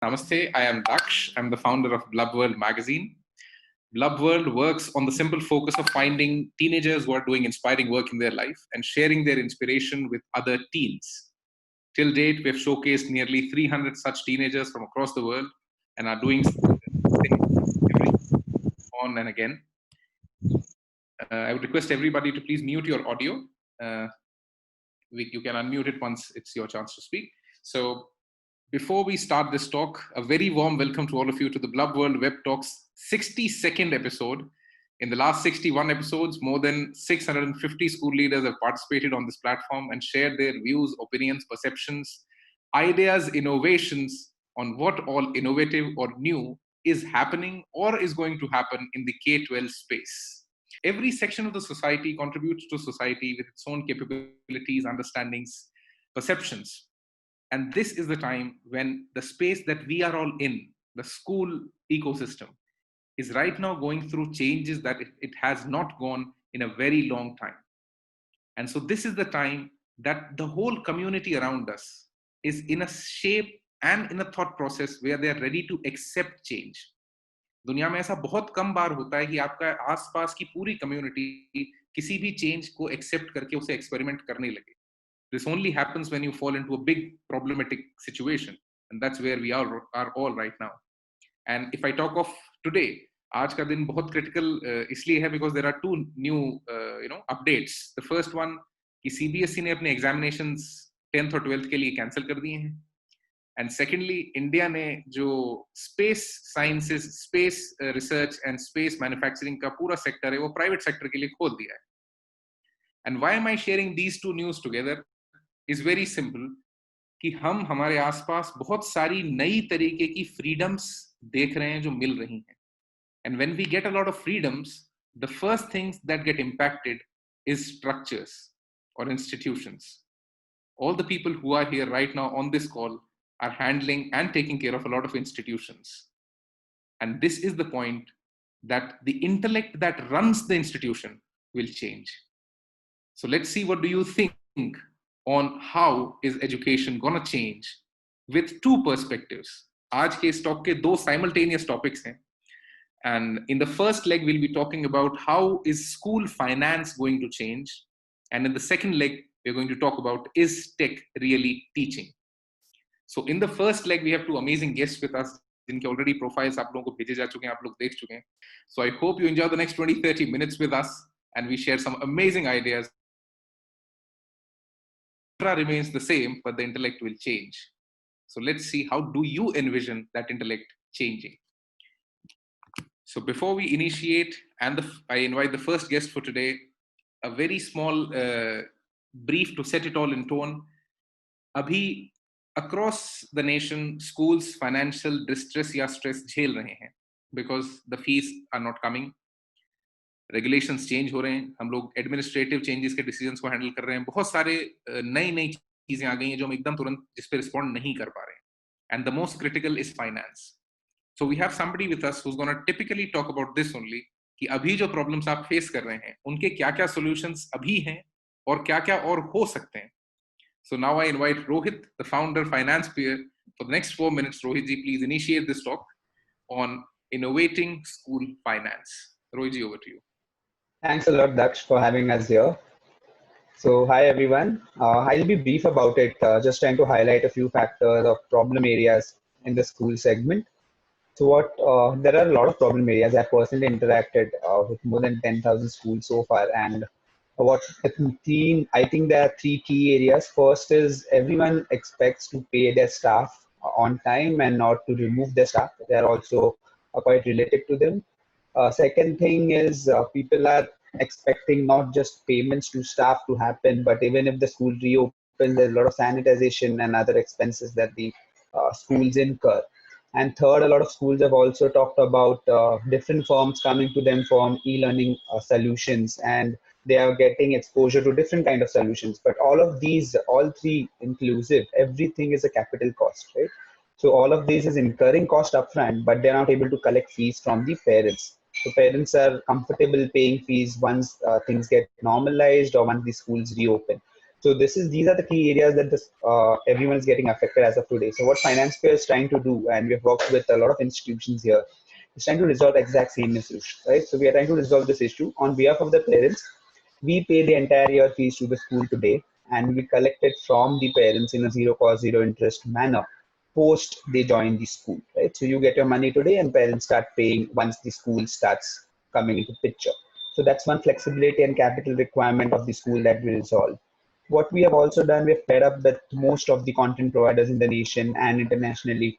Namaste, I am Daksh. I'm the founder of Blub World magazine. Blub World works on the simple focus of finding teenagers who are doing inspiring work in their life and sharing their inspiration with other teens. Till date, we've showcased nearly 300 such teenagers from across the world and are doing every on and again. I would request everybody to please mute your audio. You can unmute it once it's your chance to speak. So before we start this talk, a very warm welcome to all of you to the Blub World Web Talks 62nd episode. In the last 61 episodes, more than 650 school leaders have participated on this platform and shared their views, opinions, perceptions, ideas, innovations on what all innovative or new is happening or is going to happen in the K-12 space. Every section of the society contributes to society with its own capabilities, understandings, perceptions. And this is the time when the space that we are all in, the school ecosystem, is right now going through changes that it has not gone in a very long time. And so this is the time that the whole community around us is in a shape and in a thought process where they are ready to accept change. दुनिया में ऐसा बहुत कम बार होता है कि आपका आसपास की पूरी कम्युनिटी किसी भी चेंज को एक्सेप्ट करके उसे एक्सपेरिमेंट करने लगे. This only happens when you fall into a big problematic situation, and that's where we are all right now. And if I talk of today, आज का दिन बहुत critical इसलिए है because there are two new updates. The first one कि CBSE ने अपने examinations 10th और 12th के लिए cancel कर दिए हैं. And secondly, India ने जो space sciences, space research and space manufacturing का पूरा sector है वो private sector के लिए खोल दिया है. And why am I sharing these two news together? Is very simple कि हम हमारे आसपास बहुत सारी नई तरीके की freedoms देख रहे हैं जो मिल रही हैं. And when we get a lot of freedoms, the first things that get impacted is structures or institutions. All the people who are here right now on this call are handling and taking care of a lot of institutions. And this is the point that the intellect that runs the institution will change. So let's see, what do you think on how is education gonna change with two perspectives. आज के इस talk के दो simultaneous topics हैं. And in the first leg, we'll be talking about how is school finance going to change. And in the second leg, we're going to talk about, is tech really teaching? So in the first leg, we have two amazing guests with us. जिनके already profiles आप लोगों को भेजे जा चुके हैं, आप लोग देख चुके हैं. So I hope you enjoy the next 20-30 minutes with us and we share some amazing ideas. Remains the same, but the intellect will change. So let's see, how do you envision that intellect changing? So before we initiate, I invite the first guest for today, a very small brief to set it all in tone. Abhi, across the nation, schools financial distress या stress झेल रहे हैं because the fees are not coming. Regulations change हो रहे हैं, हम लोग administrative changes के decisions को handle कर रहे हैं, बहुत सारे नई चीजें आ गई हैं जो हम एकदम तुरंत जिस पे respond नहीं कर पा रहे हैं. And the most critical is finance. So we have somebody with us who's going to typically talk about this only, कि अभी जो problems आप face कर रहे हैं, उनके क्या-क्या solutions अभी हैं और क्या-क्या और हो सकते हैं. So now I invite Rohit, the founder, Finance Peer, for the next 4 minutes. Rohit ji, please initiate this talk on innovating school finance. Rohit ji, over to you. Thanks a lot, Daksh, for having us here. So, hi everyone. I'll be brief about it, just trying to highlight a few factors of problem areas in the school segment. So, there are a lot of problem areas. I've personally interacted with more than 10,000 schools so far, and I think there are three key areas. First is everyone expects to pay their staff on time and not to remove their staff. They're also quite related to them. Second thing is people are expecting not just payments to staff to happen, but even if the school reopens, there's a lot of sanitization and other expenses that the schools incur. And third, a lot of schools have also talked about different firms coming to them from e-learning solutions, and they are getting exposure to different kind of solutions. But all of these, all three inclusive, everything is a capital cost, right? So all of this is incurring cost upfront, but they're not able to collect fees from the parents. So parents are comfortable paying fees once things get normalized or once the schools reopen. So these are the key areas that everyone is getting affected as of today. So what Finance Fair is trying to do, and we've worked with a lot of institutions here, is trying to resolve exact same issue, right? So we are trying to resolve this issue on behalf of the parents. We pay the entire year fees to the school today, and we collect it from the parents in a zero cost, zero interest manner post they join the school, right? So you get your money today, and parents start paying once the school starts coming into picture. So that's one flexibility and capital requirement of the school that we resolve. What we have also done, we've paired up with most of the content providers in the nation and internationally,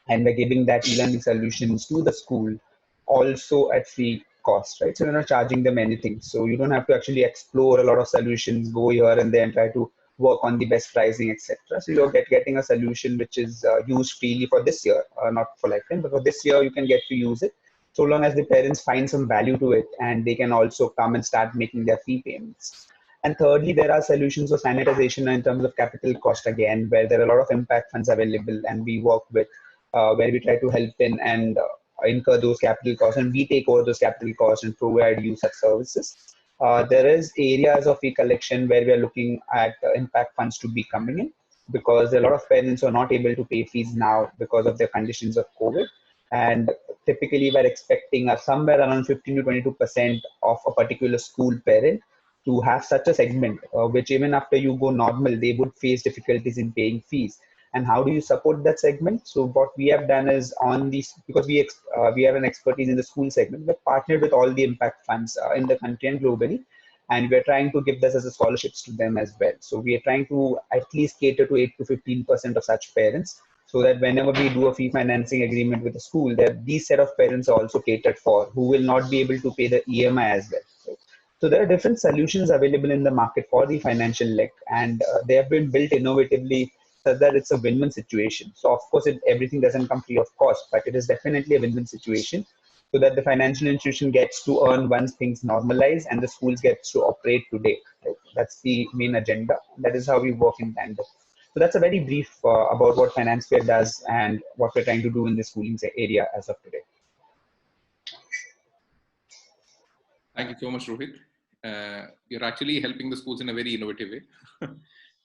and we're giving that e-learning solutions to the school also at free cost, right? So we're not charging them anything. So you don't have to actually explore a lot of solutions, go here and there and try to work on the best pricing, etc. So you're getting a solution which is used freely for this year, not for lifetime, but for this year you can get to use it so long as the parents find some value to it and they can also come and start making their fee payments. And thirdly, there are solutions for sanitization in terms of capital cost again, where there are a lot of impact funds available, and we work with where we try to help in and incur those capital costs, and we take over those capital costs and provide you such services. There is areas of e-collection where we are looking at impact funds to be coming in, because a lot of parents are not able to pay fees now because of the conditions of COVID. And typically, we're expecting somewhere around 15 to 22% of a particular school parent to have such a segment, which even after you go normal, they would face difficulties in paying fees. And how do you support that segment? So what we have done is on these, because we have an expertise in the school segment, we've partnered with all the impact funds in the country and globally, and we're trying to give this as a scholarships to them as well. So we are trying to at least cater to 8 to 15% of such parents, so that whenever we do a fee financing agreement with the school, that these set of parents are also catered for, who will not be able to pay the EMI as well. So there are different solutions available in the market for the financial leg, and they have been built innovatively so that it's a win-win situation. So of course, everything doesn't come free of cost, but it is definitely a win-win situation, so that the financial institution gets to earn once things normalize and the schools gets to operate today. Right? That's the main agenda. That is how we work in tandem. So that's a very brief about what Finance Fair does and what we're trying to do in the schooling area as of today. Thank you so much, Rohit. You're actually helping the schools in a very innovative way.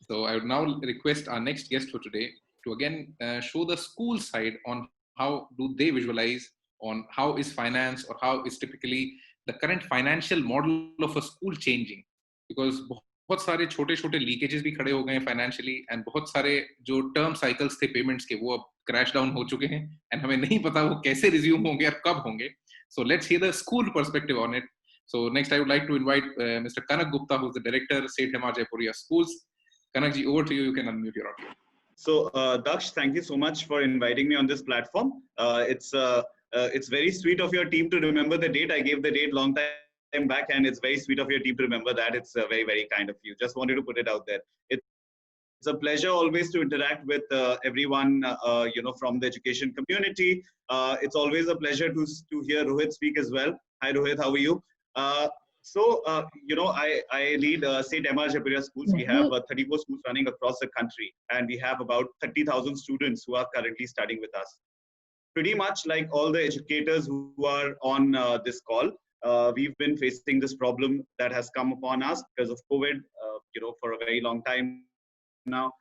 So I would now request our next guest for today to again show the school side on how do they visualize on how is finance or how is typically the current financial model of a school changing. Because बहुत सारे छोटे छोटे leakages भी खड़े हो गए हैं financially, and बहुत सारे जो टर्म साइकिल्स थे पेमेंट्स के वो अब क्रैश डाउन हो चुके हैं, एंड हमें नहीं पता वो कैसे रिज्यूम होंगे और कब होंगे. So let's hear the school perspective on it. So next, I would like to invite Mr. Kanak Gupta, who's the director, Seth Hemar Jaipuria Schools. Kanak ji, over to you. You can unmute your audio. So, Daksh, thank you so much for inviting me on this platform. It's very sweet of your team to remember the date. I gave the date long time back, and it's very sweet of your team to remember that. It's very, very kind of you. Just wanted to put it out there. It's a pleasure always to interact with everyone, from the education community. It's always a pleasure to hear Rohit speak as well. Hi, Rohit. How are you? I lead Seth Hemar Jaipuria Schools. We have 34 schools running across the country, and we have about 30,000 students who are currently studying with us. Pretty much like all the educators who are on this call, we've been facing this problem that has come upon us because of COVID, for a very long time now.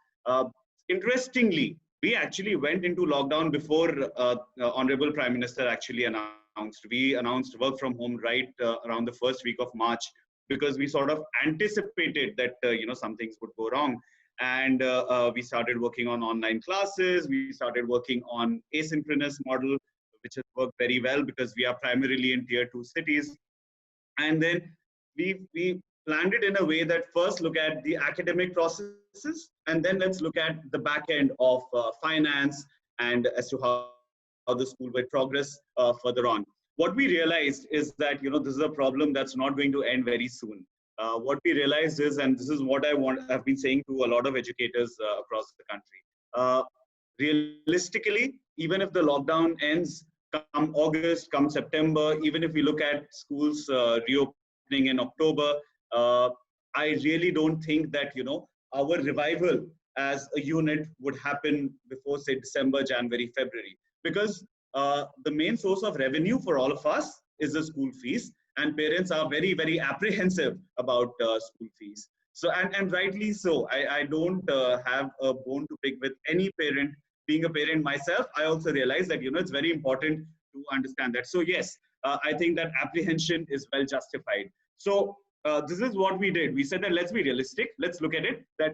Interestingly, we actually went into lockdown before Honorable Prime Minister actually announced. We announced work from home right around the first week of March, because we sort of anticipated that some things would go wrong, and we started working on online classes. We started working on asynchronous model, which has worked very well because we are primarily in tier 2 cities. And then we planned it in a way that first look at the academic processes, and then let's look at the back end of finance and as to how the school will progress further on. What we realized is that this is a problem that's not going to end very soon. What we realized is, and this is what I've been saying to a lot of educators across the country, realistically, even if the lockdown ends come August, come September, even if we look at schools reopening in October, I really don't think that our revival as a unit would happen before, say, December, January, February. Because the main source of revenue for all of us is the school fees, and parents are very, very apprehensive about school fees. So, and rightly so. I don't have a bone to pick with any parent. Being a parent myself, I also realize that, it's very important to understand that. So yes, I think that apprehension is well justified. So this is what we did. We said that let's be realistic. Let's look at it that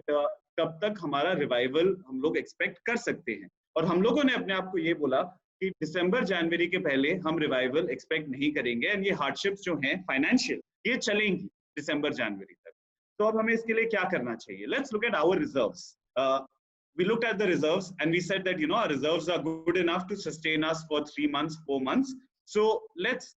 कब तक हमारा revival हम लोग expect कर सकते हैं. और हम लोगों ने अपने आप को ये बोला कि दिसंबर जनवरी के पहले हम revival expect नहीं करेंगे. And ये hardships जो हैं financial ये चलेंगी दिसंबर जनवरी तक. तो अब हमें इसके लिए क्या करना चाहिए? Let's look at our reserves. We looked at the reserves and we said that, our reserves are good enough to sustain us for 3 months, 4 months. So let's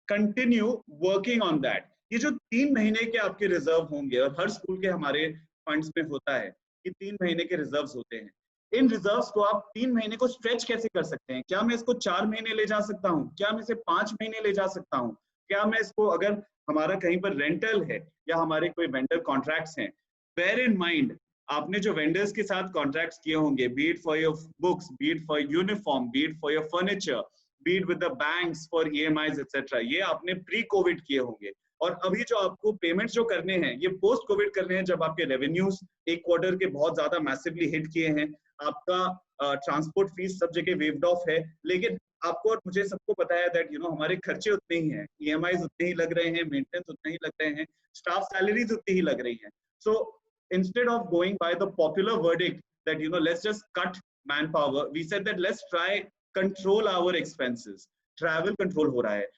continue working on that. ये जो 3 महीने के आपके reserve होंगे और हर school के हमारे funds में होता है कि 3 महीने के रिजर्व्स होते हैं. इन रिजर्व्स को आप 3 महीने को स्ट्रेच कैसे कर सकते हैं? क्या मैं इसको 4 महीने ले जा सकता हूँ? क्या मैं इसे 5 महीने ले जा सकता हूँ? क्या मैं इसको, अगर हमारा कहीं पर रेंटल है या हमारे कोई वेंडर कॉन्ट्रैक्ट्स हैं, बेयर इन माइंड आपने जो वेंडर्स के साथ कॉन्ट्रैक्ट्स किए होंगे, B it for your books, B it for uniform, B it for your furniture, B it with the banks for EMIs etcetera, ये आपने प्री कोविड किए होंगे. और अभी जो आपको पेमेंट्स जो करने हैं ये पोस्ट कोविड करने हैं, जब आपके रेवेन्यूज एक क्वार्टर के बहुत ज्यादा मैसिवली हिट किए हैं, आपका ट्रांसपोर्ट फीस सब जगह वेव्ड ऑफ है, लेकिन आपको और मुझे सबको पता है दैट हमारे खर्चे उतने ही हैं, EMIs उतने ही लग रहे हैं, मेंटेनेंस उतने ही लग रहे हैं, स्टाफ सैलरीज उतनी ही लग रही हैं. सो instead of going by the popular verdict that let's just cut manpower, we said that let's try control our expenses. Travel control हो रहा है.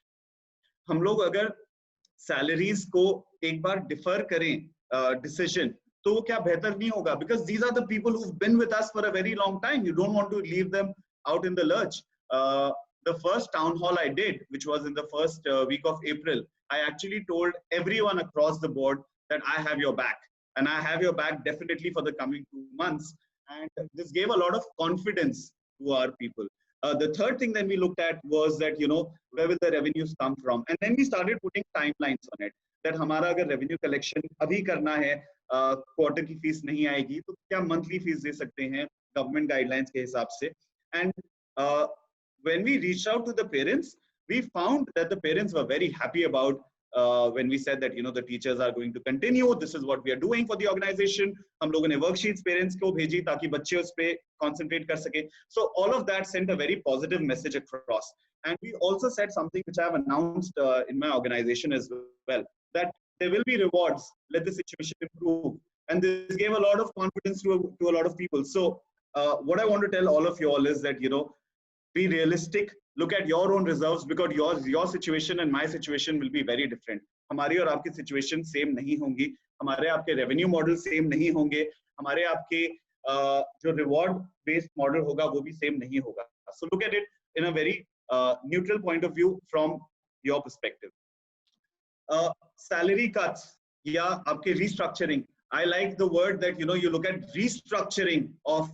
हम लोग अगर salaries को एक बार defer करें decision, तो वो क्या बेहतर नहीं होगा? Because these are the people who've been with us for a very long time. You don't want to leave them out in the lurch. The first town hall I did, which was in the first week of April, I actually told everyone across the board that I have your back. And I have your back definitely for the coming 2 months. And this gave a lot of confidence to our people. The third thing that we looked at was that, where will the revenues come from? And then we started putting timelines on it. That हमारा अगर revenue collection अभी करना है, quarter की fees नहीं आएगी, तो क्या monthly fees दे सकते हैं government guidelines के हिसाब से. And when we reached out to the parents, we found that the parents were very happy about when we said that the teachers are going to continue, this is what we are doing for the organization. हम लोगों ने worksheets parents को भेजी ताकि बच्चे उस पे concentrate कर सके. So all of that sent a very positive message across. And we also said something which I have announced in my organization as well, that there will be rewards, let the situation improve. And this gave a lot of confidence to a lot of people. So what I want to tell all of you all is that be realistic. Look at your own reserves, because your situation and my situation will be very different. हमारी और आपकी situation same नहीं होंगी, हमारे आपके revenue model same नहीं होंगे, हमारे आपके जो reward based model होगा वो भी same नहीं होगा. So look at it in a very neutral point of view from your perspective. Salary cuts या आपके restructuring. I like the word that you look at restructuring of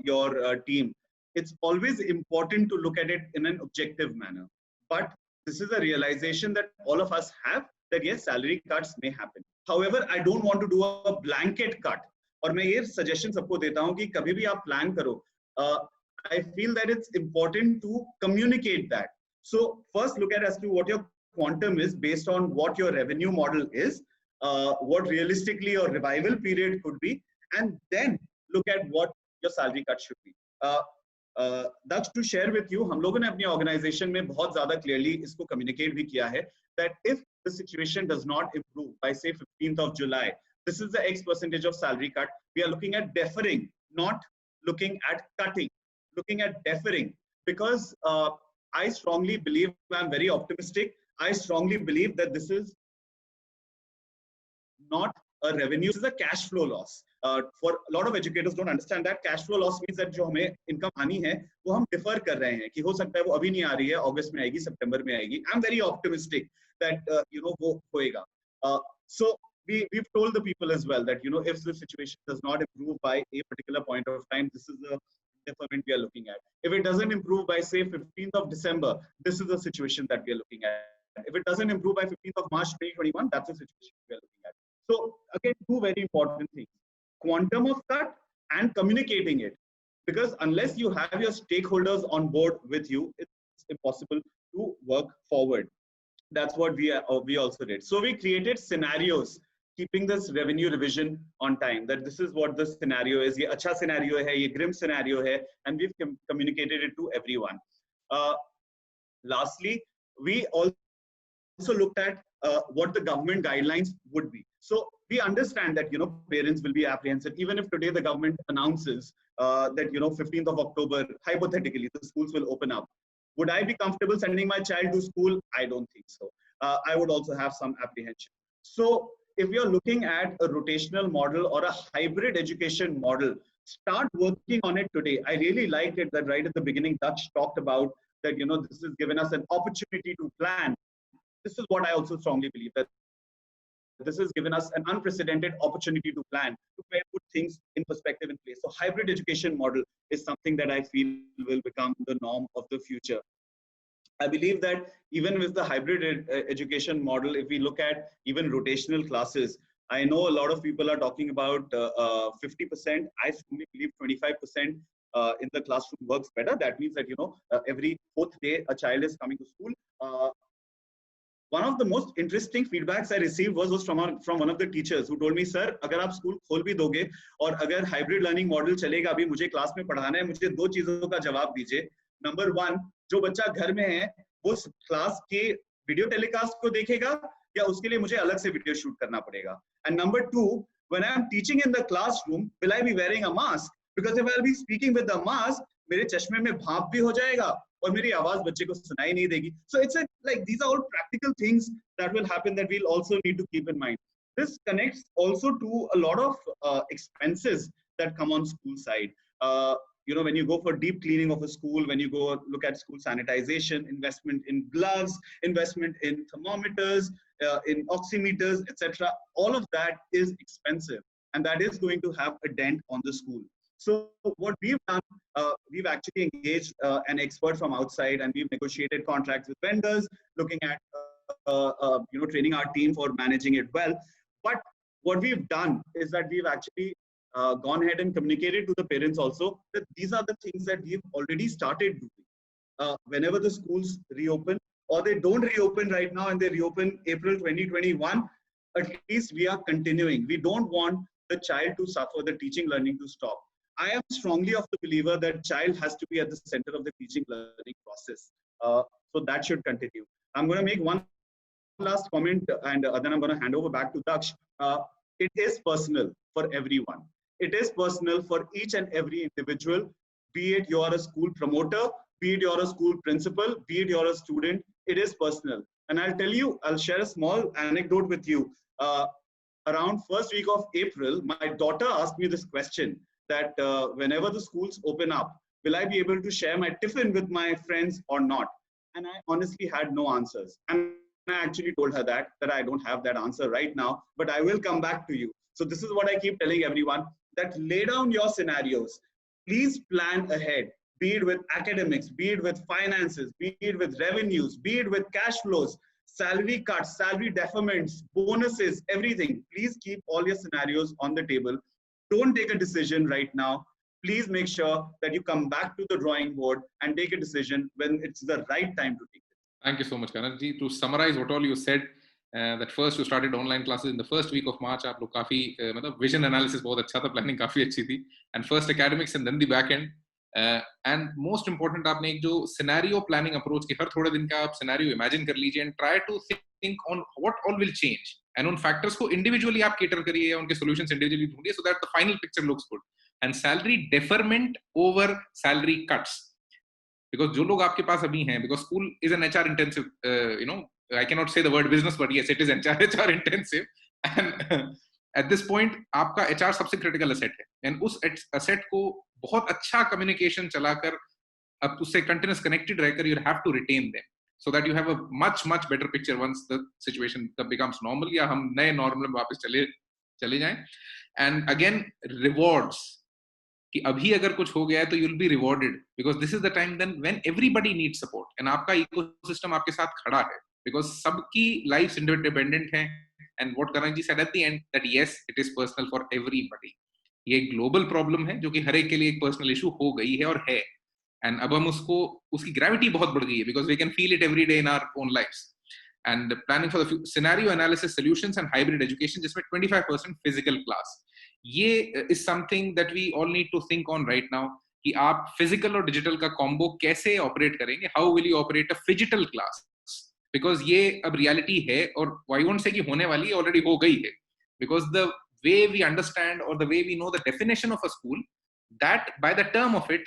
your team. It's always important to look at it in an objective manner. But this is a realization that all of us have, that yes, salary cuts may happen. However, I don't want to do a blanket cut. और मैं ये suggestion सबको देता हूँ कि कभी भी आप plan करो, I feel that it's important to communicate that. So first look at as to what your quantum is based on what your revenue model is, what realistically your revival period could be, and then look at what your salary cut should be. That's to share with you, हम लोगों ने अपनी organization में बहुत ज़्यादा clearly इसको communicate भी किया है that if the situation does not improve by say 15th of July, this is the X percentage of salary cut. We are looking at deferring, not looking at cutting, looking at deferring, because I strongly believe, I'm very optimistic, I strongly believe that this is not a revenue, this is a cash flow loss. For a lot of educators don't understand that cash flow loss means that जो हमें income आनी है वो हम defer कर रहे हैं कि हो सकता है वो अभी नहीं आ रही है, अगस्त में आएगी, सितंबर में आएगी. I'm very optimistic that वो होएगा. So we've told the people as well that if the situation does not improve by a particular point of time, this is the deferment we are looking at. If it doesn't improve by say 15th of December, this is the situation that we are looking at. If it doesn't improve by 15th of March 2021, that's the situation we are looking at. So again, two very important things: quantum of cut and communicating it. Because unless you have your stakeholders on board with you, it's impossible to work forward. That's what we also did. So we created scenarios keeping this revenue revision on time, that this is what the scenario is, ye acha scenario hai, ye grim scenario hai, and we've communicated it to everyone. Lastly, we also looked at what the government guidelines would be. So we understand that, parents will be apprehensive. Even if today the government announces that, 15th of October, hypothetically, the schools will open up. Would I be comfortable sending my child to school? I don't think so. I would also have some apprehension. So if you're looking at a rotational model or a hybrid education model, start working on it today. I really liked it that right at the beginning, Daksh talked about that, this has given us an opportunity to plan. This is what I also strongly believe, that this has given us an unprecedented opportunity to plan, to put things in perspective in place. So hybrid education model is something that I feel will become the norm of the future. I believe that even with the hybrid education model, if we look at even rotational classes, I know a lot of people are talking about 50%. I strongly believe 25% in the classroom works better. That means that, every fourth day a child is coming to school. One of the most interesting feedbacks I received was from one of the teachers who told me, sir, अगर आप school खोल भी दोगे और अगर hybrid learning model चलेगा, अभी मुझे क्लास में पढ़ाना है, मुझे दो चीजों का जवाब दीजिए. नंबर 1, जो बच्चा घर में है वो क्लास के वीडियो टेलीकास्ट को देखेगा या उसके लिए मुझे अलग से वीडियो शूट करना पड़ेगा. And number 2, when I am teaching in the classroom, will I be wearing a mask? Because if I'll be speaking with the mask, मेरे चश्मे में भाप भी हो जाएगा और मेरी आवाज बच्चे को सुनाई नहीं देगी. So it's like these are all practical things that will happen that we'll also need to keep in mind. This connects also to a lot of expenses that come on school side. When you go for deep cleaning of a school, when you go look at school sanitization, investment in gloves, investment in thermometers, in oximeters, etc. All of that is expensive, and that is going to have a dent on the school. So what we've done, we've actually engaged an expert from outside, and we've negotiated contracts with vendors, looking at training our team for managing it well. But what we've done is that we've actually gone ahead and communicated to the parents also that these are the things that we've already started doing. Whenever the schools reopen, or they don't reopen right now and they reopen April 2021, at least we are continuing. We don't want the child to suffer, the teaching learning to stop. I am strongly of the believer that child has to be at the center of the teaching learning process. So that should continue. I'm going to make one last comment, and then I'm going to hand over back to Daksh. It is personal for everyone. It is personal for each and every individual, be it you're a school promoter, be it you're a school principal, be it you're a student. It is personal. And I'll share a small anecdote with you. Around first week of April, my daughter asked me this question, that whenever the schools open up, will I be able to share my tiffin with my friends or not? And I honestly had no answers. And I actually told her that I don't have that answer right now, but I will come back to you. So this is what I keep telling everyone, that lay down your scenarios. Please plan ahead, be it with academics, be it with finances, be it with revenues, be it with cash flows, salary cuts, salary deferments, bonuses, everything. Please keep all your scenarios on the table. Don't take a decision right now. Please make sure that you come back to the drawing board and take a decision when it's the right time to take it. Thank you so much, Karan ji. To summarize what all you said, that first you started online classes in the first week of March. आप लोग काफी vision analysis बहुत अच्छा था, planning काफी अच्छी थी, and first academics and then the back end. And most important, आपने एक जो scenario planning approach की हर थोड़े दिन का आप scenario imagine कर लीजिए and try to think on what all will change, and उन factors को individually आप cater करिए या उनके solutions individually ढूंढिए so that the final picture looks good. And salary deferment over salary cuts. Because जो लोग आपके पास अभी हैं, because school is an HR intensive, I cannot say the word business, but yes, it is HR intensive. And at this point, आपका HR सबसे critical asset है. And उस asset को बहुत अच्छा communication चलाकर, अब उससे continuous connected रहकर, you have to retain them, so that you have a much better picture once the situation becomes normal या हम नए normal में वापस चले जाएं. And again, rewards. कि अभी अगर कुछ हो गया है तो you'll be rewarded, because this is the time then when everybody needs support and आपका ecosystem आपके साथ खड़ा है, because सबकी lives interdependent हैं. And what Karan ji said at the end, that yes, it is personal for everybody. ये एक global problem है जो कि हर एक के लिए एक personal issue हो गई है और है, and अब हम उसकी gravity बहुत बढ़ गई है, because we can feel it every day in our own lives. and planning for the scenario analysis solutions and hybrid education, जिसमें 25% physical class. ये is something that we all need to think on right now, कि आप physical और digital का combo कैसे operate करेंगे? How will you operate a phygital class? Because ये अब reality है, और I won't say कि होने वाली है, already हो गई है. Because the way we understand or the way we know the definition of a school, that by the term of it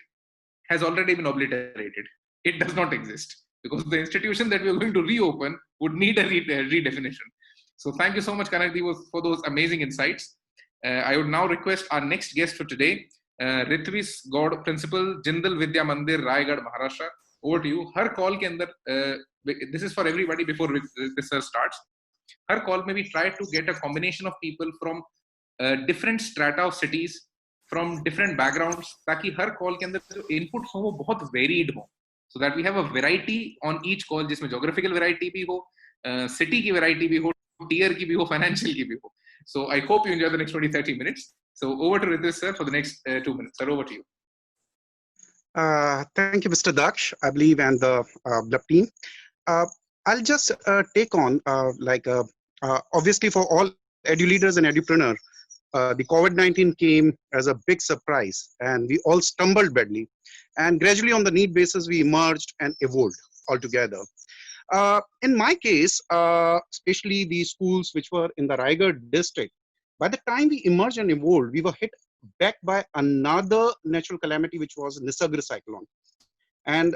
has already been obliterated. It does not exist, because the institution that we are going to reopen would need a redefinition. So thank you so much, Kanakdeep, for those amazing insights. I would now request our next guest for today, Ritvis Gaud, Principal, Jindal Vidya Mandir, Raigad, Maharashtra. Over to you. Her call ke andar, this is for everybody before this starts. Her call may we try to get a combination of people from different strata of cities, from different backgrounds, ताकि हर call के अंदर जो inputs हो वो बहुत varied हो, so that we have a variety on each call, जिसमें geographical variety भी हो, city की variety भी हो, tier की भी हो, financial की भी हो. So I hope you enjoy the next 20-30 minutes. So over to Ritvis, sir, for the next 2 minutes. Sir, over to you. Thank you, Mr. Daksh, I believe, and the Blub team. I'll just take on, obviously for all edu leaders and edupreneurs, the COVID-19 came as a big surprise, and we all stumbled badly. And gradually on the need basis, we emerged and evolved altogether. In my case, especially the schools which were in the Raigad district, by the time we emerged and evolved, we were hit back by another natural calamity, which was Nisarga cyclone. And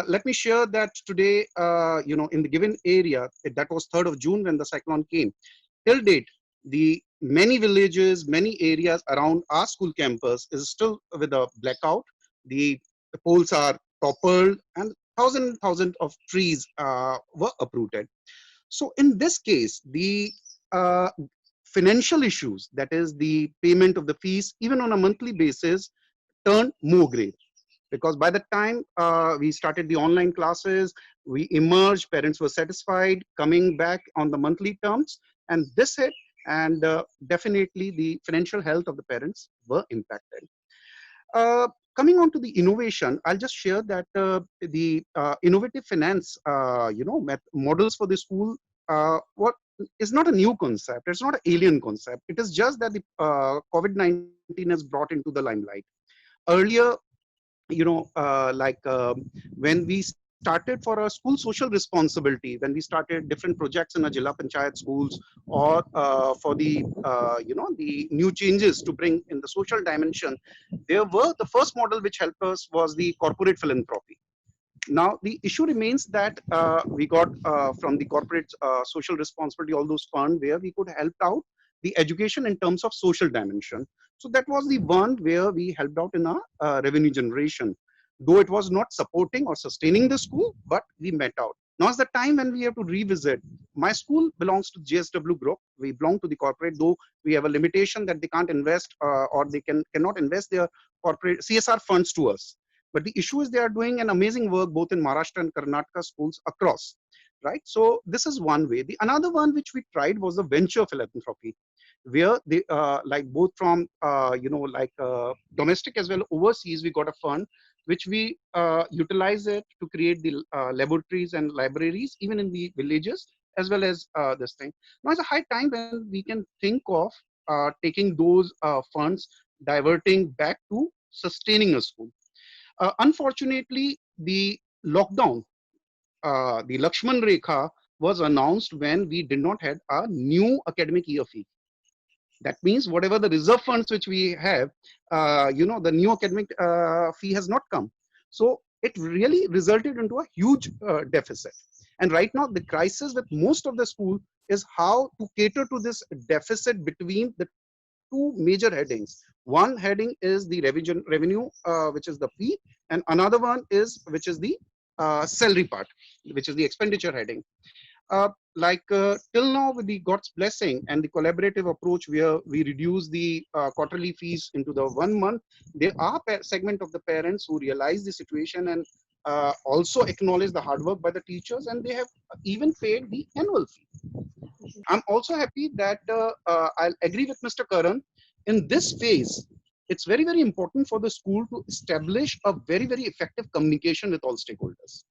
let me share that today, in the given area, that was 3rd of June when the cyclone came. Till date, the many villages, many areas around our school campus is still with a blackout. The poles are toppled and thousands of trees were uprooted. So in this case, the financial issues, that is the payment of the fees, even on a monthly basis, turned more grave. Because by the time we started the online classes, we emerged, parents were satisfied, coming back on the monthly terms, and this hit, and definitely the financial health of the parents were impacted. Coming on to the innovation, I'll just share that the innovative finance, models for the school, what is not a new concept. It's not an alien concept. It is just that the COVID-19 has brought into the limelight. Earlier, when we started for a school social responsibility, when we started different projects in a Jilla Panchayat schools, or for the the new changes to bring in the social dimension, the first model which helped us was the corporate philanthropy. Now the issue remains that we got from the corporate social responsibility all those funds where we could help out the education in terms of social dimension. So that was the one where we helped out in our revenue generation. Though it was not supporting or sustaining the school, but we met out. Now is the time when we have to revisit. My school belongs to JSW Group. We belong to the corporate, though we have a limitation that they can't invest or they cannot invest their corporate CSR funds to us. But the issue is they are doing an amazing work both in Maharashtra and Karnataka schools across, right? So this is one way. The another one which we tried was the venture philanthropy, where they both from domestic as well overseas, we got a fund which we utilize it to create the laboratories and libraries even in the villages as well as this thing. Now it's a high time when we can think of taking those funds, diverting back to sustaining a school. Unfortunately, the lockdown, the Lakshman Rekha was announced when we did not have a new academic year fee. That means whatever the reserve funds which we have, the new academic fee has not come. So it really resulted into a huge deficit. And right now the crisis with most of the school is how to cater to this deficit between the two major headings. One heading is the revenue, which is the fee, and another one is which is the salary part, which is the expenditure heading. Till now, with the God's blessing and the collaborative approach where we reduce the quarterly fees into the 1 month, there are segment of the parents who realize the situation and also acknowledge the hard work by the teachers, and they have even paid the annual fee. I'm also happy that I'll agree with Mr. Karan. In this phase, it's very, very important for the school to establish a very, very effective communication with all stakeholders.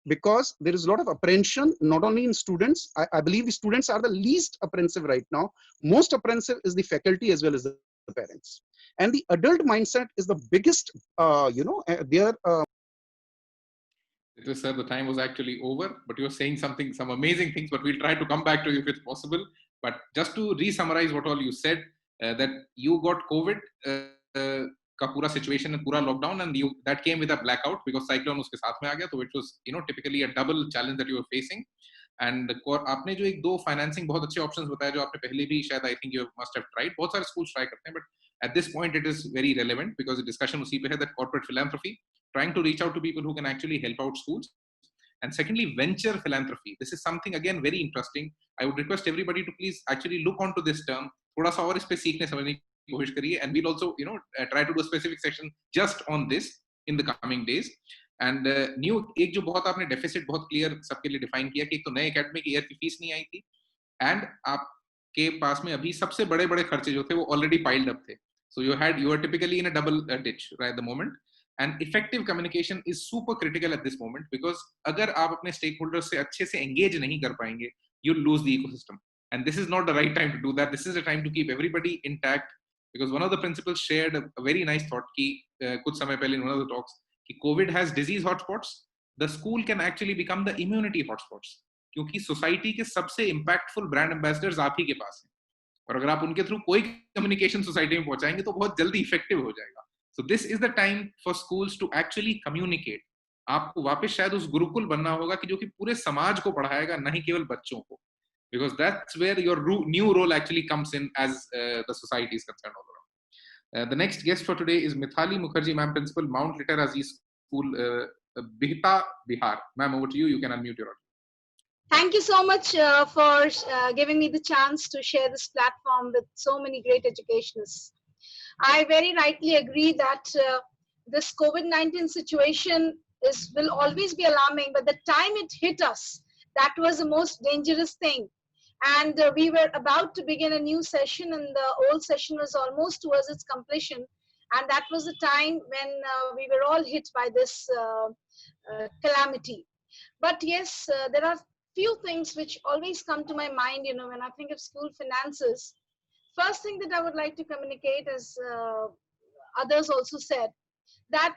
because there is a lot of apprehension, not only in students. I believe the students are the least apprehensive right now. Most apprehensive is the faculty as well as the parents. And the adult mindset is the biggest, their It was, sir, the time was actually over, but you were saying some amazing things, but we'll try to come back to you if it's possible. But just to re-summarize what all you said, that you got COVID, का पूरा situation and पूरा lockdown, and that came with a blackout because cyclone उसके साथ में आ गया, so which was typically a double challenge that you were facing. And आपने जो एक दो financing बहुत अच्छे options बताया जो आपने पहले भी शायद I think you must have tried, बहुत सारे schools try करते हैं, but at this point it is very relevant because the discussion उसी पे है that corporate philanthropy, trying to reach out to people who can actually help out schools. And secondly, venture philanthropy. This is something again very interesting. I would request everybody to please actually look onto this term. थोड़ा सा और इस पे सीखने समझने की कोशिश करिए. And we'll also try to do a specific section just on this in the coming days. And new एक जो बहुत आपने deficit बहुत clear सबके लिए define किया कि एक तो नए academic year की फीस नहीं आई थी, and आपके पास में अभी सबसे बड़े बड़े खर्चे जो थे वो already piled up थे. So you were typically in a double ditch right at the moment. And effective communication is super critical at this moment because अगर आप अपने stakeholders से अच्छे से engage नहीं कर पाएंगे, you'll lose the ecosystem. And this is not the right time to do that. This is the time to keep everybody intact because one of the principals shared a very nice thought कि कुछ समय पहले in one of the talks कि COVID has disease hotspots. The school can actually become the immunity hotspots क्योंकि society के सबसे impactful brand ambassadors आप ही के पास हैं. और अगर आप उनके थ्रू कोई communication society में पहुंचाएंगे तो बहुत जल्दी effective हो जाएगा. So this is the time for schools to actually communicate. आपको वापस शायद उस गुरुकुल बनना होगा कि जो कि पूरे समाज को पढ़ाएगा, नहीं केवल बच्चों को. Because that's where your new role actually comes in as the society is concerned all around. The next guest for today is Mithali Mukherjee, Ma'am, Principal, Mount Litter Aziz School, Bihta, Bihar. Ma'am, over to you. You can unmute your audio. Thank you so much for giving me the chance to share this platform with so many great educationists. I very rightly agree that this COVID-19 situation will always be alarming, but the time it hit us, that was the most dangerous thing. And we were about to begin a new session and the old session was almost towards its completion. And that was the time when we were all hit by this calamity. But yes, there are few things which always come to my mind, when I think of school finances. First thing that I would like to communicate, as others also said, that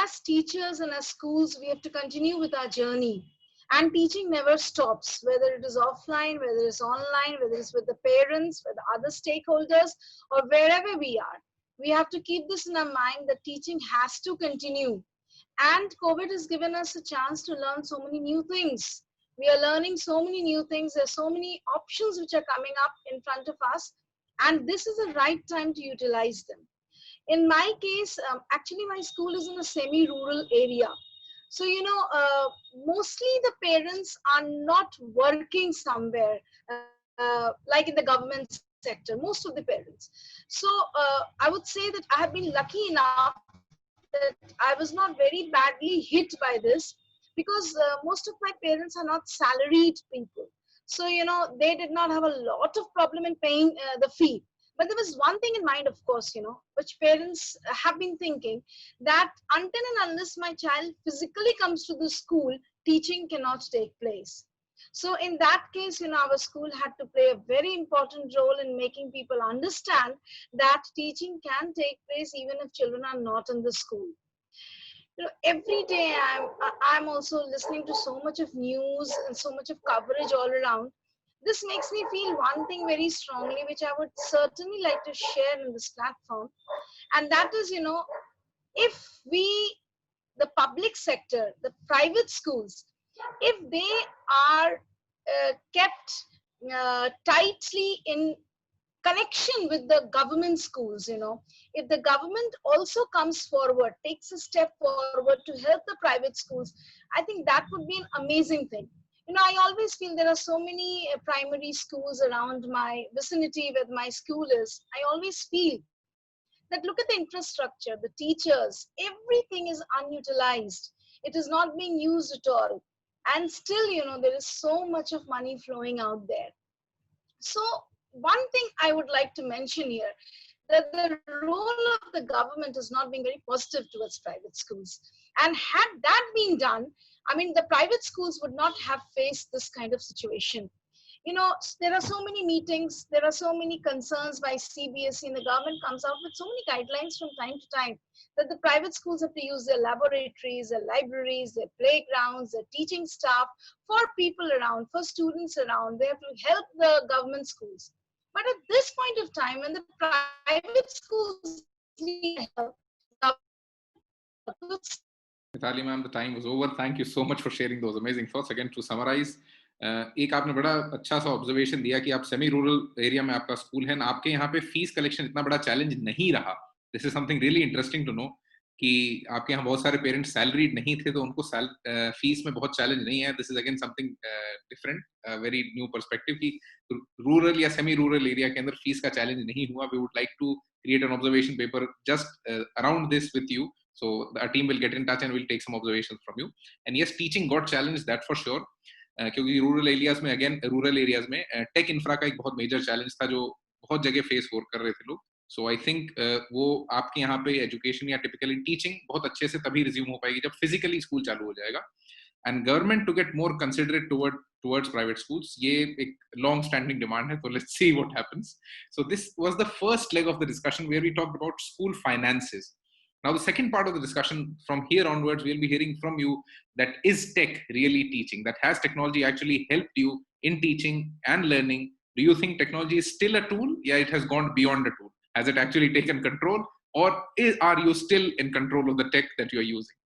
as teachers and as schools, we have to continue with our journey. And teaching never stops, whether it is offline, whether it's online, whether it's with the parents, with the other stakeholders, or wherever we are. We have to keep this in our mind that teaching has to continue. And COVID has given us a chance to learn so many new things. We are learning so many new things. There's so many options which are coming up in front of us. And this is the right time to utilize them. In my case, actually my school is in a semi-rural area. So, mostly the parents are not working somewhere, like in the government sector, most of the parents. So I would say that I have been lucky enough that I was not very badly hit by this because most of my parents are not salaried people. So, they did not have a lot of problem in paying the fee. But there was one thing in mind, of course, which parents have been thinking, that until and unless my child physically comes to the school, teaching cannot take place. So in that case, our school had to play a very important role in making people understand that teaching can take place even if children are not in the school. Every day I'm also listening to so much of news and so much of coverage all around. This makes me feel one thing very strongly, which I would certainly like to share in this platform. And that is, if the public sector, the private schools, if they are kept tightly in connection with the government schools, if the government also comes forward, takes a step forward to help the private schools, I think that would be an amazing thing. I always feel there are so many primary schools around my vicinity where my school is. I always feel that look at the infrastructure, the teachers, everything is unutilized. It is not being used at all. And still, there is so much of money flowing out there. So one thing I would like to mention here, that the role of the government is not being very positive towards private schools. And had that been done, I mean, the private schools would not have faced this kind of situation. You know, there are so many meetings, there are so many concerns by CBSE, and the government comes out with so many guidelines from time to time that the private schools have to use their laboratories, their libraries, their playgrounds, their teaching staff for people around, for students around. They have to help the government schools. But at this point of time, when the private schools need help, Mithali ma'am, the time was over. Thank you so much for sharing those amazing thoughts. Again, to summarize, एक आपने बड़ा अच्छा सा observation दिया कि आप semi rural area में आपका स्कूल है, आपके यहाँ पे फीस कलेक्शन इतना बड़ा चैलेंज नहीं रहा. This is something really interesting to know कि आपके यहाँ बहुत सारे पेरेंट्स सैलरीड नहीं थे, तो उनको फीस में बहुत चैलेंज नहीं है. This is again something different, very new perspective कि रूरल या सेमी रूरल एरिया के अंदर फीस का चैलेंज नहीं हुआ. We would like to create an observation paper just around this with you. So our team will get in touch and we'll take some observations from you. And yes, teaching got challenged, that for sure. क्योंकि rural areas में, again rural areas में take infra का एक बहुत major challenge था जो बहुत जगह फेस कर रहे थे लोग. सो आई थिंक वो आपके यहाँ पे एजुकेशन या टिपिकली टीचिंग बहुत अच्छे से तभी रिज्यूम हो पाएगी जब फिजिकली स्कूल चालू हो जाएगा. And government to get more considerate towards private schools, ये एक long standing demand है, so let's see what happens. So this was the first leg of the discussion where we talked about school finances. Now the second part of the discussion, from here onwards we'll be hearing from you that is tech really teaching, that has technology actually helped you in teaching and learning? Do you think technology is still a tool? Yeah, it has gone beyond a tool. Has it actually taken control, or are you still in control of the tech that you are using?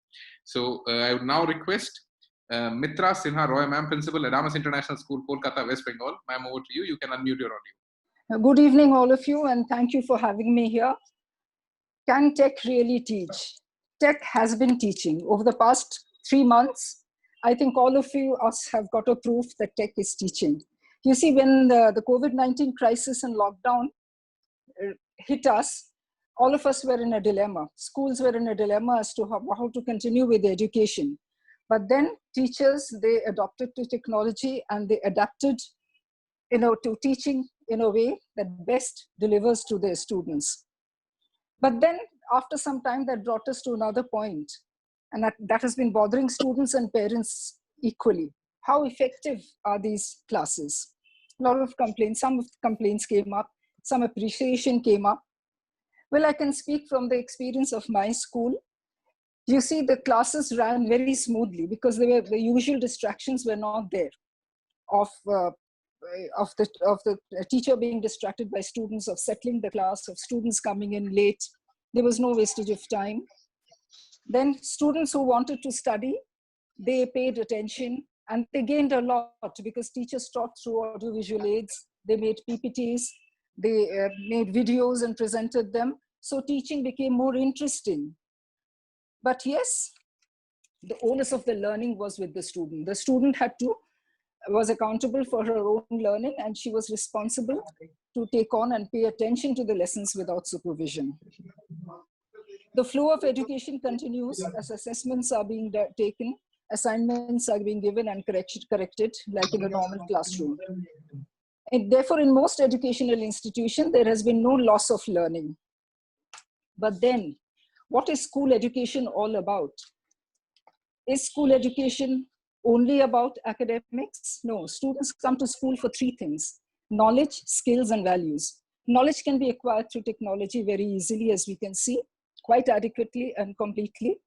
So I would now request Mitra Sinha Roy, ma'am, principal at Adamas International School, Kolkata, West Bengal. Ma'am, over to you. You can unmute your audio. Good evening, all of you, and thank you for having me here. Can tech really teach? Tech has been teaching. Over the past 3 months, I think all of you have got a proof that tech is teaching. You see, when the COVID-19 crisis and lockdown hit us, all of us were in a dilemma. Schools were in a dilemma as to how to continue with education. But then teachers, they adopted to technology and they adapted, to teaching in a way that best delivers to their students. But then after some time, that brought us to another point, and that has been bothering students and parents equally. How effective are these classes? A lot of complaints, some of the complaints came up, some appreciation came up. Well, I can speak from the experience of my school. You see, the classes ran very smoothly because the usual distractions were not there of the teacher being distracted by students, of settling the class, of students coming in late. There was no wastage of time. Then students who wanted to study, they paid attention and they gained a lot because teachers taught through audiovisual aids. They made PPTs, they made videos and presented them. So teaching became more interesting. But yes, the onus of the learning was with the student. The student was accountable for her own learning, and she was responsible to take on and pay attention to the lessons without supervision. The flow of education continues as assessments are being taken, assignments are being given and corrected like in a normal classroom. And therefore, in most educational institutions, there has been no loss of learning. But then, what is school education all about? Is school education only about academics? No, students come to school for 3 things: knowledge, skills, and values. Knowledge can be acquired through technology very easily, as we can see, quite adequately and completely.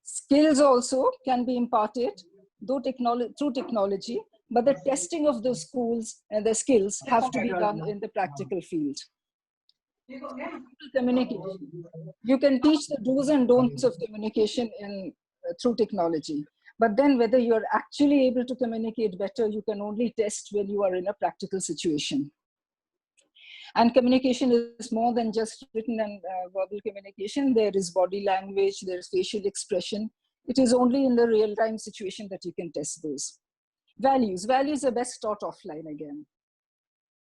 Skills also can be imparted through technology, but the testing of the schools and the skills have to be done in the practical field. Communication. You can teach the do's and don'ts of communication through technology, but then whether you're actually able to communicate better, you can only test when you are in a practical situation. And communication is more than just written and verbal communication. There is body language, there is facial expression. It is only in the real-time situation that you can test those. Values are best taught offline again.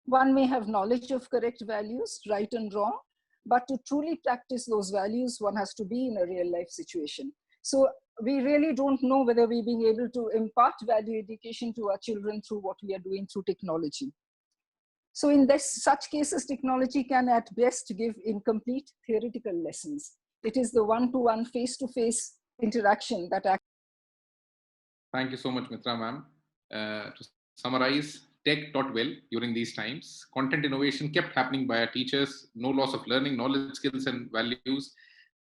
One may have knowledge of correct values, right and wrong, but to truly practice those values, one has to be in a real life situation. So we really don't know whether we're being able to impart value education to our children through what we are doing through technology. So in such cases, technology can at best give incomplete theoretical lessons. It is the one-to-one, face-to-face interaction that actually. Thank you so much, Mitra ma'am. To summarize, tech taught well during these times. Content innovation kept happening by our teachers. No loss of learning, knowledge, skills, and values.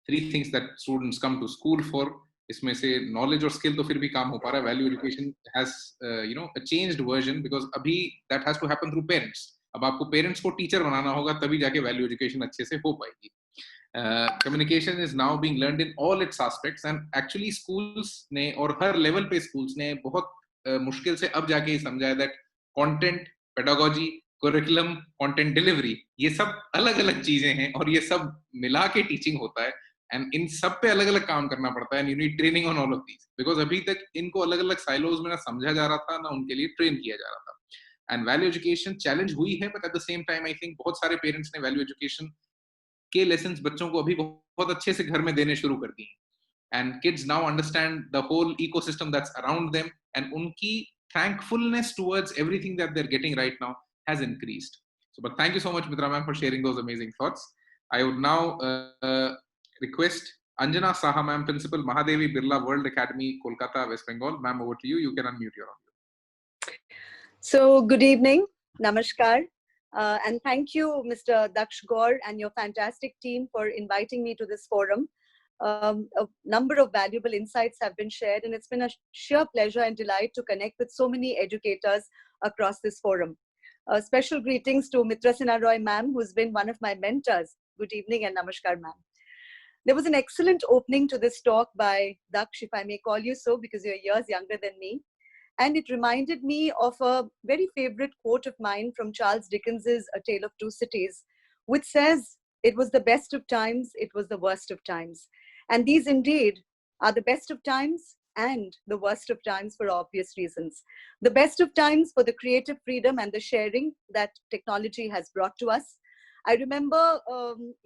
Three things that students come to school for. इसमें से knowledge और skill तो फिर भी काम हो पा रहा है. Value education has a changed version because अभी that has to happen through parents. अब आपको parents को teacher बनाना होगा तभी जाके value education अच्छे से हो पाएगी. Communication is now being learned in all its aspects and actually schools ने और हर level पे schools ने बहुत मुश्किल से अब जाके ये समझा है that content, pedagogy, curriculum, content delivery ये सब अलग-अलग चीजें हैं और ये सब मिला के teaching होता है. एंड इन सब पे अलग अलग काम करना पड़ता है. You need training on all of these because अभी तक इनको अलग अलग साइलोज में ना समझा जा रहा था ना उनके लिए ट्रेन किया जा रहा था. एंड वैल्यू एजुकेशन चैलेंज हुई है but at the same time I think बहुत सारे पेरेंट्स ने वैल्यू एजुकेशन के लेसन्स बच्चों को अभी बहुत अच्छे से घर में देने शुरू कर दिए. And kids now understand the whole ecosystem that's around them and उनकी thankfulness towards everything that they're getting right now has increased. So, but thank you so much, Mitra ma'am, for sharing those amazing thoughts. I would now request Anjana Saha ma'am, Principal, Mahadevi Birla World Academy, Kolkata, West Bengal. Ma'am, over to you. You can unmute your audio. So, good evening. Namaskar. And thank you, Mr. Daksh Gaur and your fantastic team for inviting me to this forum. A number of valuable insights have been shared and it's been a sheer pleasure and delight to connect with so many educators across this forum. Special greetings to Mitra Sinha Roy ma'am, who's been one of my mentors. Good evening and namaskar ma'am. There was an excellent opening to this talk by Daksh, if I may call you so, because you're years younger than me. And it reminded me of a very favorite quote of mine from Charles Dickens's A Tale of Two Cities, which says, "It was the best of times, it was the worst of times." And these indeed are the best of times and the worst of times for obvious reasons. The best of times for the creative freedom and the sharing that technology has brought to us. I remember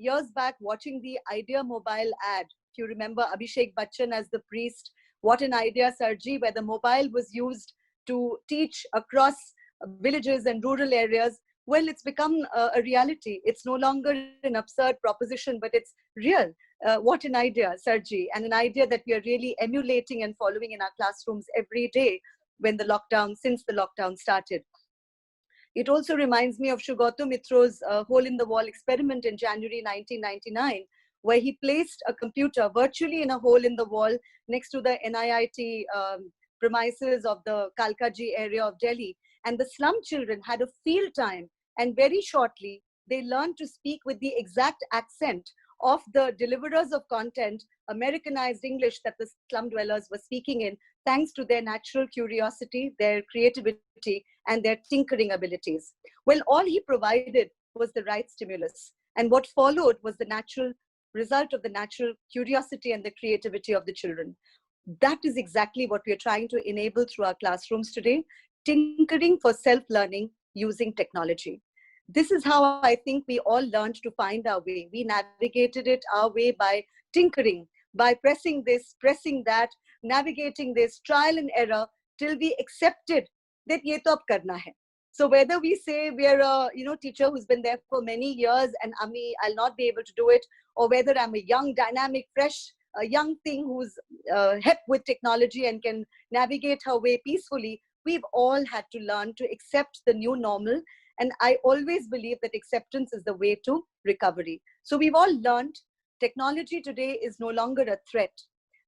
years back watching the Idea Mobile ad. If you remember Abhishek Bachchan as the priest, What an Idea, Sarji, where the mobile was used to teach across villages and rural areas. Well, it's become a reality. It's no longer an absurd proposition, but it's real. What an idea, Sarji, and an idea that we are really emulating and following in our classrooms every day since the lockdown started. It also reminds me of Sugata Mitro's hole in the wall experiment in January 1999, where he placed a computer virtually in a hole in the wall next to the NIIT premises of the Kalkaji area of Delhi. And the slum children had a field time, and very shortly, they learned to speak with the exact accent of the deliverers of content, Americanized English that the slum dwellers were speaking in, thanks to their natural curiosity, their creativity, and their tinkering abilities. Well, all he provided was the right stimulus. And what followed was the natural result of the natural curiosity and the creativity of the children. That is exactly what we are trying to enable through our classrooms today, tinkering for self-learning using technology. This is how I think we all learned to find our way. We navigated it our way by tinkering, by pressing this, pressing that, navigating this, trial and error, till we accepted that ye to ab karna hai. So whether we say we are a teacher who's been there for many years and I'll not be able to do it, or whether I'm a young, dynamic, fresh, a young thing who's hip with technology and can navigate her way peacefully, we've all had to learn to accept the new normal. And I always believe that acceptance is the way to recovery. So we've all learned technology today is no longer a threat,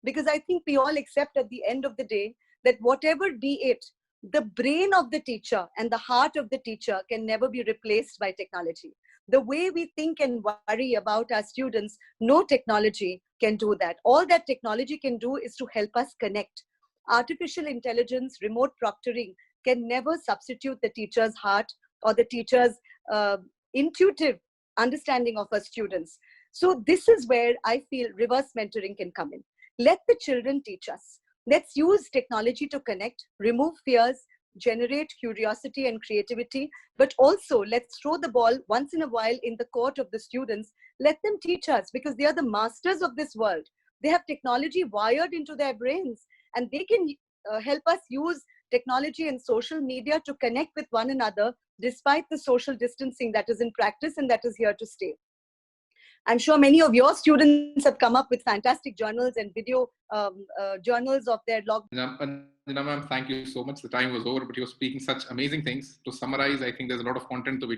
because I think we all accept at the end of the day that whatever be it, the brain of the teacher and the heart of the teacher can never be replaced by technology. The way we think and worry about our students, no technology can do that. All that technology can do is to help us connect. Artificial intelligence, remote proctoring can never substitute the teacher's heart or the teacher's intuitive understanding of her students. So this is where I feel reverse mentoring can come in. Let the children teach us. Let's use technology to connect, remove fears, generate curiosity and creativity, but also let's throw the ball once in a while in the court of the students. Let them teach us, because they are the masters of this world. They have technology wired into their brains, and they can help us use technology and social media to connect with one another despite the social distancing that is in practice and that is here to stay. I'm sure many of your students have come up with fantastic journals and video journals of their log. Anjana ma'am, thank you so much. The time was over, but you're speaking such amazing things. To summarize, I think there's a lot of content to be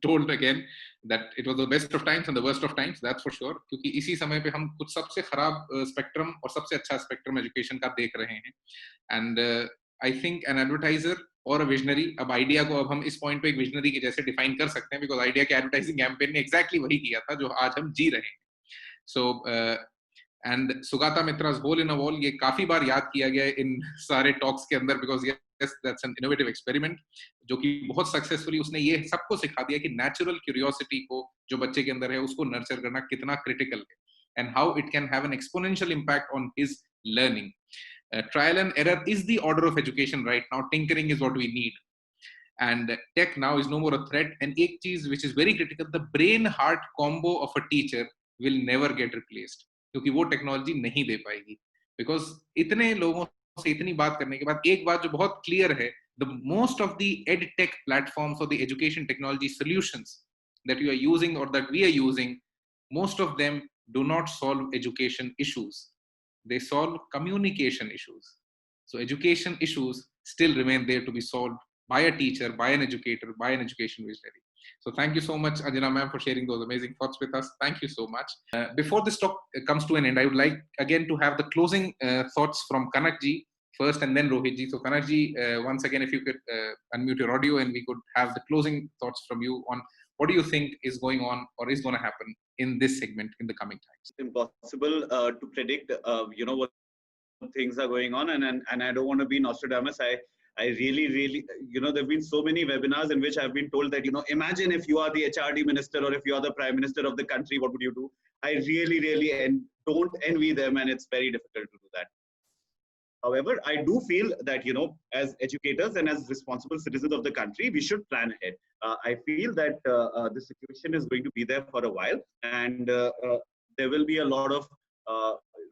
told again, that it was the best of times and the worst of times, that's for sure. क्योंकि इसी समय पे हम कुछ सबसे खराब spectrum और सबसे अच्छा spectrum education का देख रहे हैं. And I think an advertiser और a visionary, अब idea को अब हम इस point पे एक visionary के जैसे define कर सकते हैं, because idea के advertising campaign ने exactly वही किया था जो आज हम जी रहे हैं. So and Sugata Mitra's hole in a wall, ये काफी बार याद किया गया है इन सारे talks के अंदर, because yes, that's an innovative experiment जो कि बहुत successfully उसने ये सबको सिखा दिया कि natural curiosity को जो बच्चे के अंदर है उसको nurture करना कितना critical है, and how it can have an exponential impact on his learning. Trial and error is the order of education right now. Tinkering is what we need, and tech now is no more a threat. And एक चीज which is very critical, the brain-heart combo of a teacher will never get replaced, क्योंकि वो technology नहीं दे पाएगी. Because इतने लोगों से इतनी बात करने के बाद एक बात जो बहुत क्लियर है, the most of the ed tech platforms or the education technology solutions that you are using or that we are using, most of them do not solve education issues. They solve communication issues. So education issues still remain there to be solved by a teacher, by an educator, by an education visionary. So thank you so much, Anjana ma'am, for sharing those amazing thoughts with us. Thank you so much. Before this talk comes to an end, I would like again to have the closing thoughts from Kanakji first and then Rohitji. So Kanakji, once again, if you could unmute your audio and we could have the closing thoughts from you on what do you think is going on or is going to happen in this segment in the coming times? It's impossible to predict, what things are going on, and I don't want to be Nostradamus. I really, there have been so many webinars in which I've been told that, imagine if you are the HRD minister or if you are the prime minister of the country, what would you do? I really don't envy them, and it's very difficult to do that. However, I do feel that, as educators and as responsible citizens of the country, we should plan ahead. I feel that the situation is going to be there for a while, and there will be a lot of,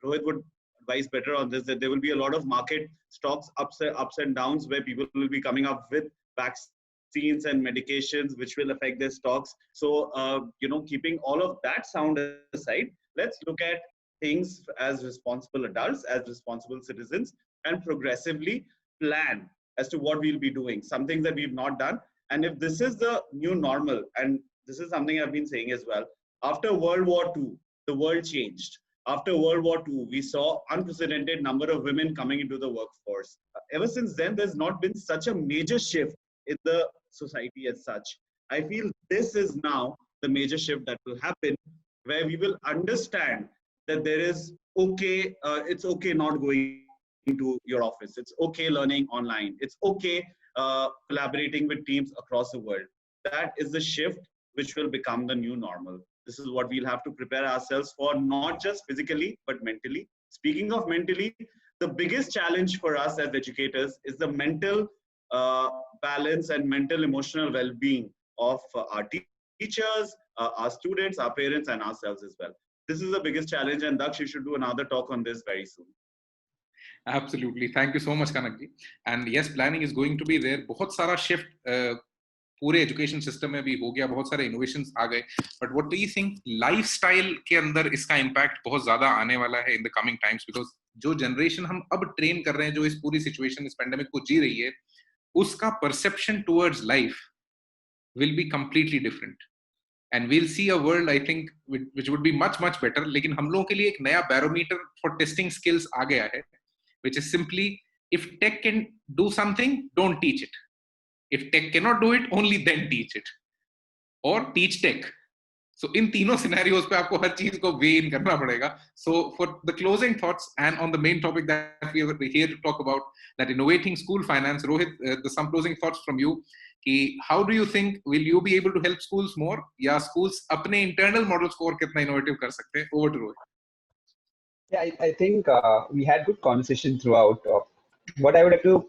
Rohit would advise better on this, that there will be a lot of market stocks, ups and downs, where people will be coming up with vaccines and medications which will affect their stocks. So, keeping all of that sound aside, let's look at things as responsible adults, as responsible citizens, and progressively plan as to what we'll be doing, some things that we've not done. And if this is the new normal, and this is something I've been saying as well, after World War II, the world changed. After World War II, we saw unprecedented number of women coming into the workforce. Ever since then, there's not been such a major shift in the society as such. I feel this is now the major shift that will happen, where we will understand that there is it's okay not going to your office. It's okay learning online. It's okay collaborating with teams across the world. That is the shift which will become the new normal. This is what we'll have to prepare ourselves for, not just physically, but mentally. Speaking of mentally, the biggest challenge for us as educators is the mental balance and mental emotional well-being of our teachers, our students, our parents, and ourselves as well. This is the biggest challenge, and Daksh, you should do another talk on this very soon. Absolutely. Thank you so much, Kanakji. And yes, planning is going to be there. बहुत सारा shift पूरे education system में भी हो गया, बहुत सारे innovations आ गए. But what do you think lifestyle के अंदर इसका impact बहुत ज़्यादा आने वाला है in the coming times? Because जो generation हम अब train कर रहे हैं, जो इस पूरी situation, इस pandemic को जी रही है, उसका perception towards life will be completely different. And we'll see a world, I think, which would be much better. लेकिन हम लोगों के लिए एक नया barometer for testing skills आ गया है, which is simply, if tech can do something, don't teach it. If tech cannot do it, only then teach it. Or teach tech. So in तीनों scenarios पे आपको हर चीज को weigh in करना पड़ेगा. So for the closing thoughts and on the main topic that we are here to talk about, that innovating school finance, Rohit, some closing thoughts from you. How do you think, will you be able to help schools more? या schools अपने internal models को और कितना innovative कर सकते हैं? Over to Rohit. Yeah, I think we had good conversation throughout. What I would like to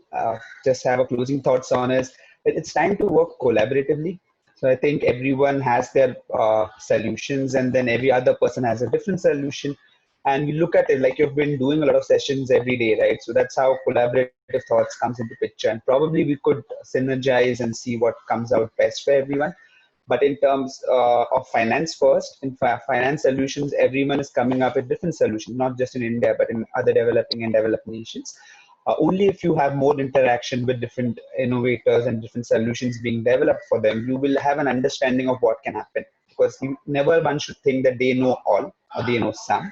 just have a closing thoughts on is, it's time to work collaboratively. So I think everyone has their solutions, and then every other person has a different solution. And we look at it like you've been doing a lot of sessions every day, right? So that's how collaborative thoughts comes into picture. And probably we could synergize and see what comes out best for everyone. But in terms of finance first, in finance solutions, everyone is coming up with different solutions, not just in India, but in other developing and developed nations. Only if you have more interaction with different innovators and different solutions being developed for them, you will have an understanding of what can happen. Because never one should think that they know all or they know some,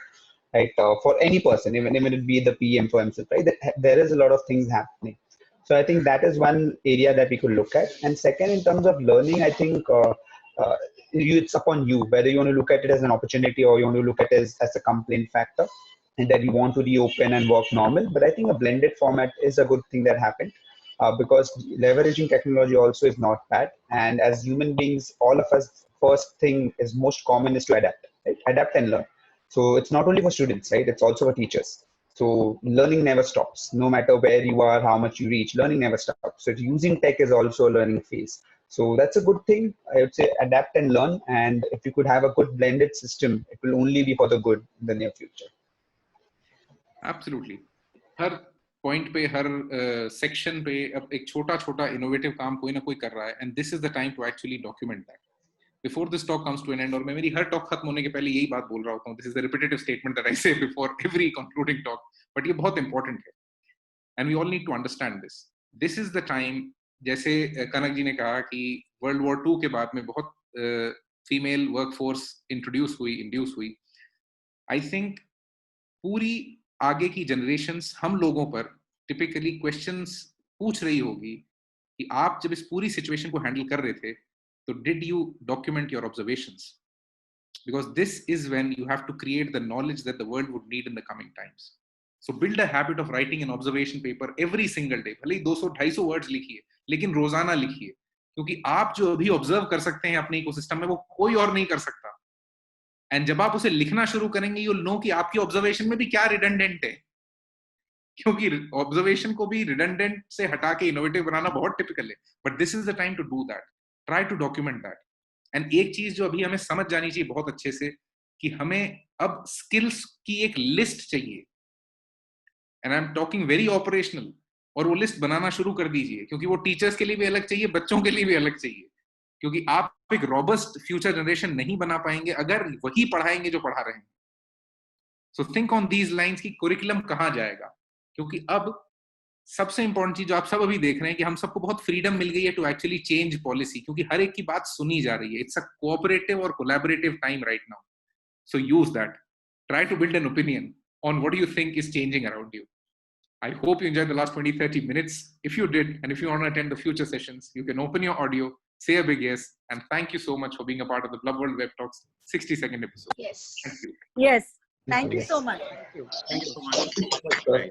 right? For any person, even it be the PM for himself, right? There is a lot of things happening. So I think that is one area that we could look at. And second, in terms of learning, I think it's upon you whether you want to look at it as an opportunity or you want to look at it as a complaint factor, and that you want to reopen and work normal. But I think a blended format is a good thing that happened because leveraging technology also is not bad. And as human beings, all of us, first thing is most common is to adapt, right? Adapt and learn. So it's not only for students, right? It's also for teachers. So learning never stops, no matter where you are, how much you reach, learning never stops. So using tech is also a learning phase. So that's a good thing. I would say adapt and learn. And if you could have a good blended system, it will only be for the good in the near future. Absolutely. Her point पे, हर section पे अब एक छोटा innovative काम कोई ना कोई कर रहा है, and this is the time to actually document that. Before this talk comes to an end, और मैं मेरी हर talk खत्म होने के पहले यही बात बोल रहा होता हूँ. This is the repetitive statement that I say before every concluding talk, but ये बहुत important है, and we all need to understand this. This is the time, जैसे कनक जी ने कहा कि World War II के बाद में बहुत female workforce induce हुई. I think पूरी आगे की जनरेशन्स हम लोगों पर टिपिकली क्वेश्चंस पूछ रही होगी कि आप जब इस पूरी सिचुएशन को हैंडल कर रहे थे तो did you document your observations, because this is when you have to create the knowledge that the world would need in the coming times. So build a habit of writing an observation paper every single day. भले ही 200-250 words लिखिए, लेकिन रोजाना लिखिए, क्योंकि आप जो अभी ऑब्जर्व कर सकते हैं अपने इकोसिस्टम में वो कोई और नहीं कर सकता. एंड जब आप उसे लिखना शुरू करेंगे, यू विल नो कि आपकी ऑब्जर्वेशन में भी क्या रिडंडेंट है, क्योंकि ऑब्जर्वेशन को भी रिडंडेंट से हटा के इनोवेटिव बनाना बहुत टिपिकल है. But this is the time to do that. Try to document that. And एक चीज जो अभी हमें समझ जानी चाहिए बहुत अच्छे से, कि हमें अब स्किल्स की एक लिस्ट चाहिए, and I am talking very operational. और वो लिस्ट बनाना शुरू कर दीजिए, क्योंकि वो टीचर्स के लिए भी अलग चाहिए, बच्चों के लिए भी अलग चाहिए, क्योंकि आप एक रॉबस्ट फ्यूचर जनरेशन नहीं बना पाएंगे अगर वही पढ़ाएंगे जो पढ़ा रहे हैं. So think on these lines की करिकुलम कहां जाएगा, क्योंकि अब सबसे इंपॉर्टेंट चीज जो आप सब अभी देख रहे हैं कि हम सबको बहुत फ्रीडम मिल गई है टू एक्चुअली चेंज पॉलिसी, क्योंकि हर एक की बात सुनी जा रही है. इट्स अ कोऑपरेटिव और collaborative time right now. So use that. Try to build an opinion on what do you think is changing around you. I hope you enjoyed the last 20-30 minutes. If you did, and if you want to attend the future sessions, you can open your audio, say a big yes, and thank you so much for being a part of the Blub World Web Talks 60-second episode. Yes. Thank you. Yes. Thank you so much. Thank you so much. Sure.